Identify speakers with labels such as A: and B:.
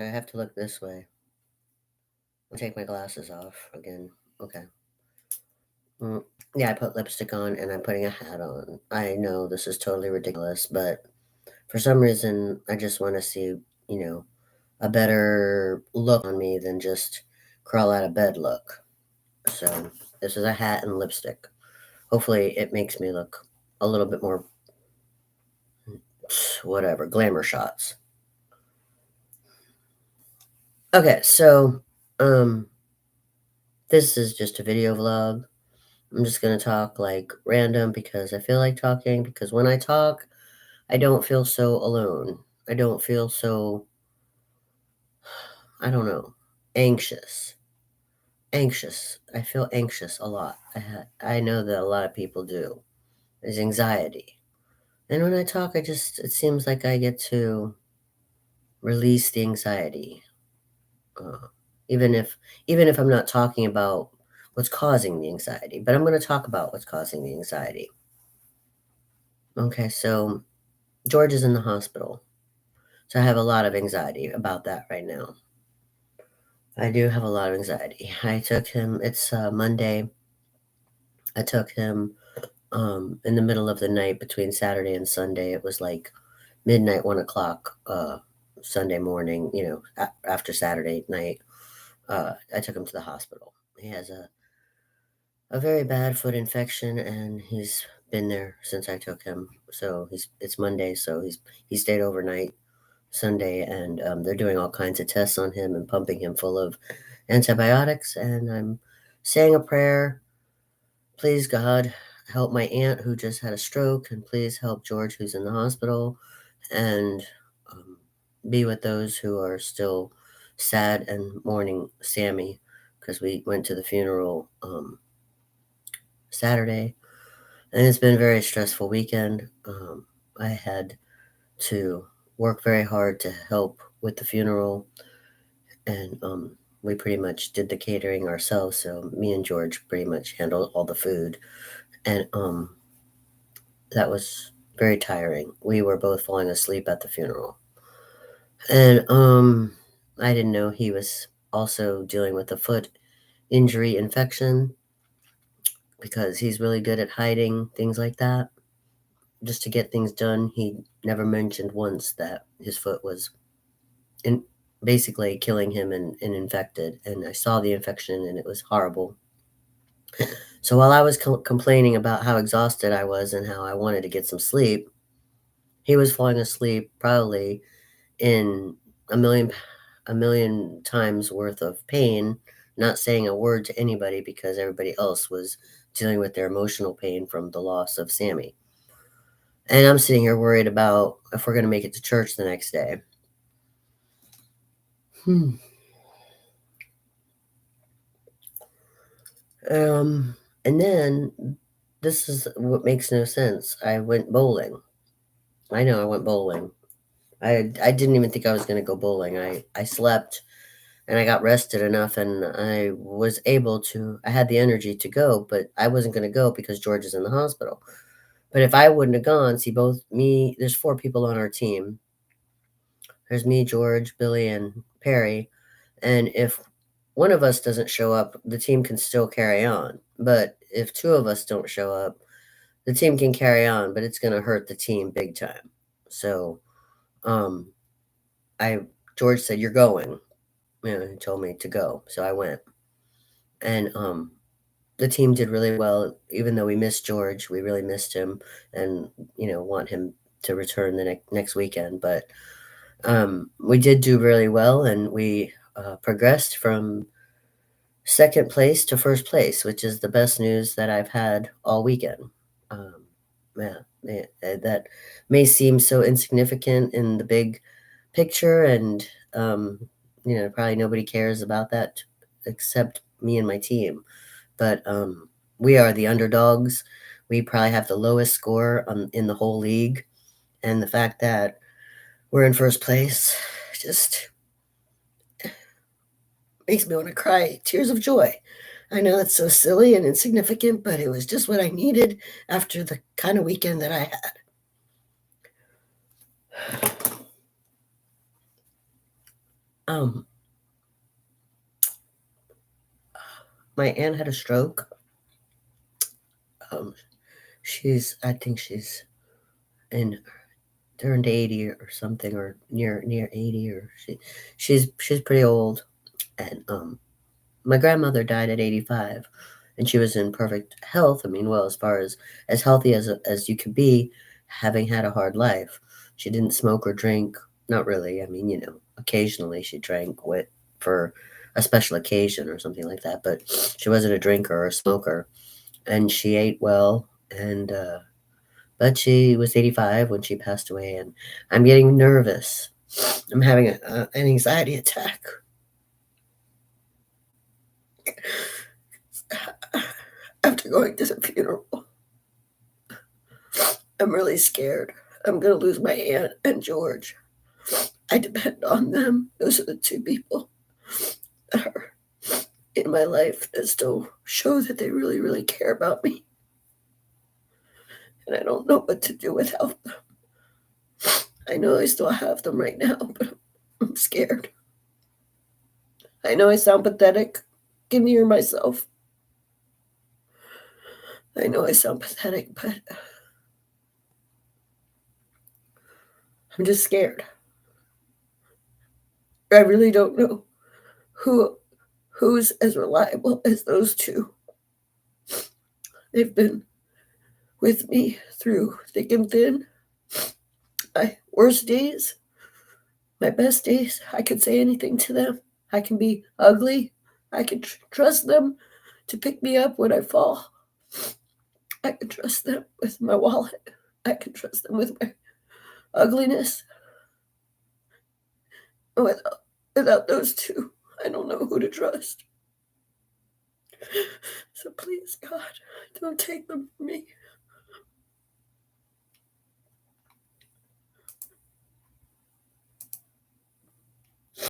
A: I have to look this way. I'll take my glasses off again. Okay. Mm, yeah, I put lipstick on and I'm putting a hat on. I know this is totally ridiculous, but for some reason, I just want to see, you know, a better look on me than just crawl out of bed look. So this is a hat and lipstick. Hopefully, it makes me look a little bit more, whatever, glamour shots. Okay, so um, this is just a video vlog. I'm just gonna talk like random because I feel like talking. Because when I talk, I don't feel so alone. I don't feel so, I don't know, anxious. Anxious. I feel anxious a lot. I know that a lot of people do. There's anxiety. And when I talk, it seems like I get to release the anxiety. Uh, even if, even if I'm not talking about what's causing the anxiety, but I'm going to talk about what's causing the anxiety. Okay, so George is in the hospital. So I have a lot of anxiety about that right now. I do have a lot of anxiety. I took him, it's Monday. I took him in the middle of the night between Saturday and Sunday. It was like midnight, 1 o'clock, Sunday morning, after Saturday night. I took him to the hospital. He has a very bad foot infection and he's been there since I took him. So it's Monday. So he stayed overnight Sunday and they're doing all kinds of tests on him and pumping him full of antibiotics. And I'm saying a prayer. Please, God, help my aunt who just had a stroke, and please help George who's in the hospital, and um, be with those who are still sad and mourning Sammy because we went to the funeral Saturday, and it's been a very stressful weekend. I had to work very hard to help with the funeral, and we pretty much did the catering ourselves. So me and George pretty much handled all the food, and that was very tiring. We were both falling asleep at the funeral. And I didn't know he was also dealing with a foot injury infection because he's really good at hiding things like that. Just to get things done, he never mentioned once that his foot was in, basically killing him and infected. And I saw the infection and it was horrible. So while I was complaining about how exhausted I was and how I wanted to get some sleep, he was falling asleep probably in a million a million times worth of pain, not saying a word to anybody because everybody else was dealing with their emotional pain from the loss of Sammy. And I'm sitting here worried about if we're going to make it to church the next day. Hmm. And then this is what makes no sense. I went bowling. I know I went bowling. I didn't even think I was going to go bowling. I slept and I got rested enough and I was able to, I had the energy to go, but I wasn't going to go because George is in the hospital. But if I wouldn't have gone, see, there's 4 people on our team. There's me, George, Billy, and Perry. And if one of us doesn't show up, the team can still carry on. But if 2 of us don't show up, the team can carry on, but it's going to hurt the team big time. So, um, I, George said, "You're going." He told me to go. So I went. And the team did really well, even though we missed George. We really missed him, and want him to return the next weekend. But we did do really well, and we progressed from second place to first place, which is the best news that I've had all weekend. Um, that may seem so insignificant in the big picture, and probably nobody cares about that except me and my team. But we are the underdogs. We probably have the lowest score in the whole league, and the fact that we're in first place just makes me want to cry tears of joy. I know it's so silly and insignificant, but it was just what I needed after the kind of weekend that I had. Um, my aunt had a stroke. Um, I think she's in turned 80 or something, or near 80, or she's pretty old. And my grandmother died at 85, and she was in perfect health. I mean, well, as far as healthy as you could be, having had a hard life. She didn't smoke or drink, not really. I mean, occasionally she drank for a special occasion or something like that, but she wasn't a drinker or a smoker, and she ate well. And but she was 85 when she passed away, and I'm getting nervous. I'm having an anxiety attack after going to the funeral. I'm really scared. I'm going to lose my aunt and George. I depend on them. Those are the two people that are in my life that still show that they really, really care about me. And I don't know what to do without them. I know I still have them right now, but I'm scared. I know I sound pathetic. Can hear myself. I know I sound pathetic, but I'm just scared. I really don't know who's as reliable as those two. They've been with me through thick and thin. My worst days, my best days. I can say anything to them. I can be ugly. I can trust them to pick me up when I fall. I can trust them with my wallet. I can trust them with my ugliness. Without those two, I don't know who to trust. So please, God, don't take them from me.